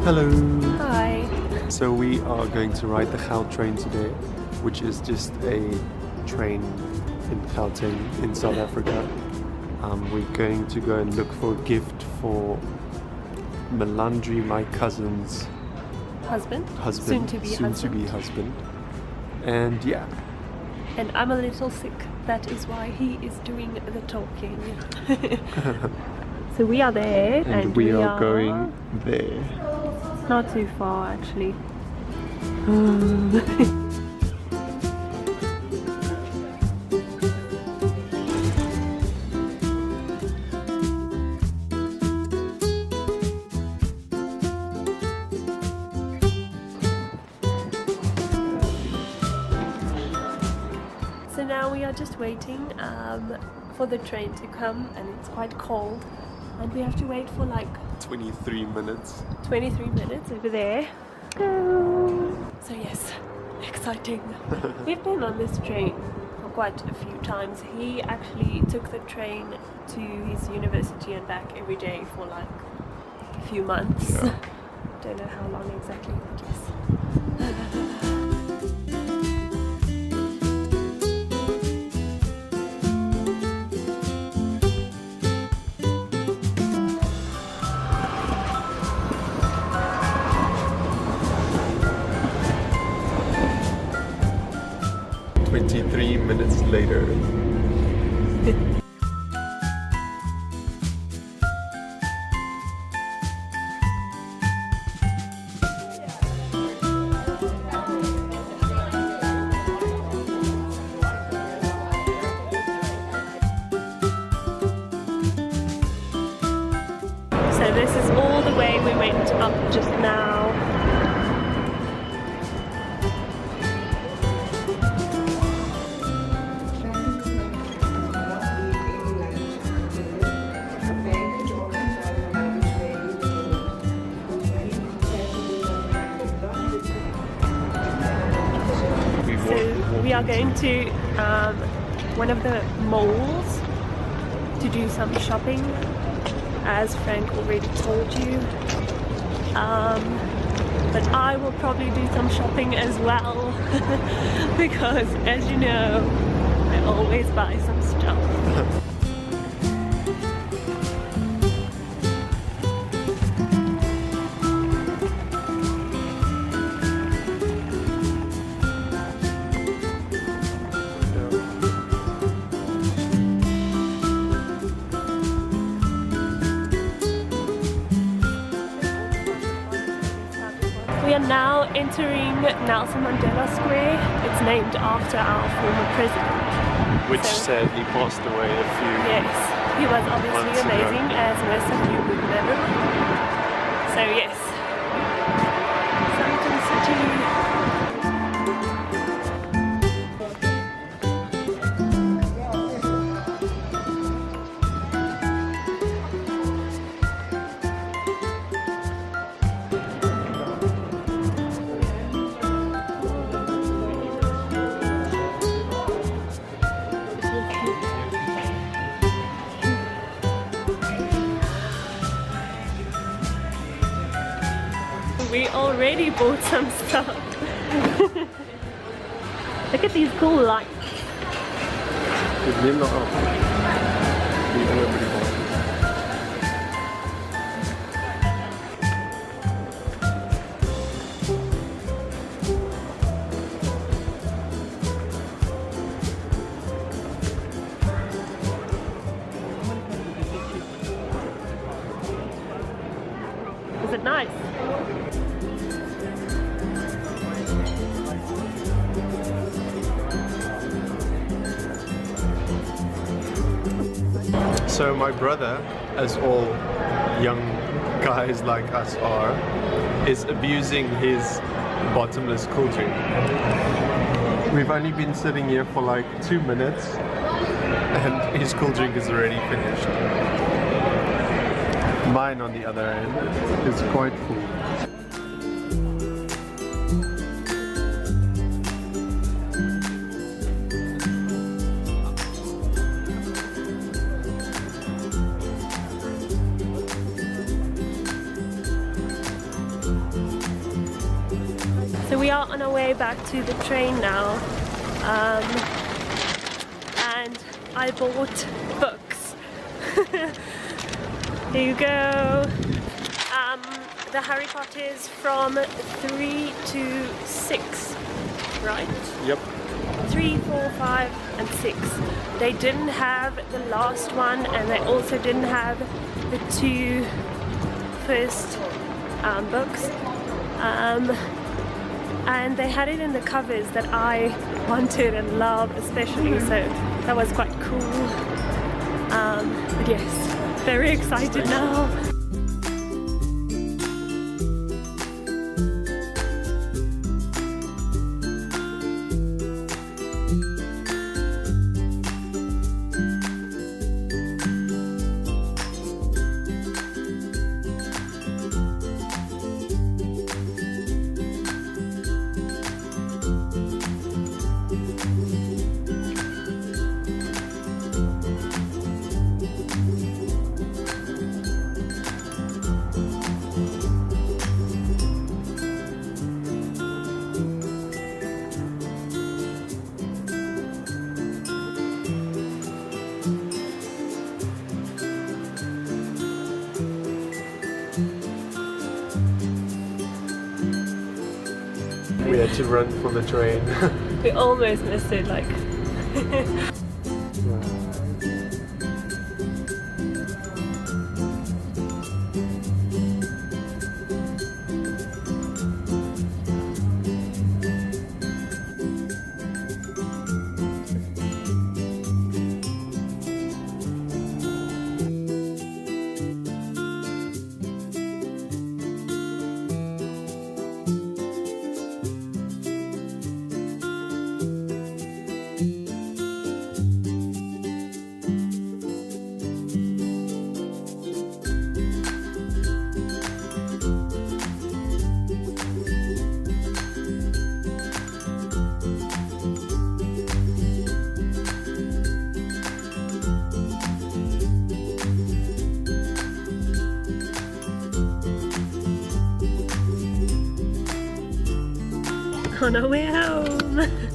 Hello! Hi! So we are going to ride the MacLeod train today, which is just a train in Gauteng in South Africa. We're going to go and look for a gift for Melandri, my cousin's Husband? soon to be husband. And yeah. And I'm a little sick. That is why he is doing the talking. So we are there, and we are going there. Not too far actually. So now we are just waiting for the train to come, and it's quite cold, and we have to wait for like 23 minutes. 23 minutes over there. So yes, exciting. We've been on this train for quite a few times. He actually took the train to his university and back every day for like a few months. Yeah. Don't know how long exactly, but yes. 23 minutes later. So this is all the way we went up just now. We are going to one of the malls to do some shopping, as Frank already told you. But I will probably do some shopping as well because, as you know, I always buy some stuff. We are now entering Nelson Mandela Square. It's named after our former president. Which sadly passed away a few Yes, he was obviously months amazing, ago. as most of you would know. So yes, Sunken City. We already bought some stuff. Look at these cool lights. Ik neem nog af. Die hebben we Is it nice? So my brother, as all young guys like us are, is abusing his bottomless cool drink. We've only been sitting here for like 2 minutes and his cool drink is already finished. Mine, on the other hand, is quite full. we are on our way back to the train now, and I bought books. Here you go. The Harry Potters from 3 to 6, right? Yep. 3, 4, 5 and 6. They didn't have the last one, and they also didn't have the 2 first books. And they had it in the covers that I wanted and love especially, so that was quite cool. But yes, very excited now. We had to run for the train. We almost missed it, like. On our way home.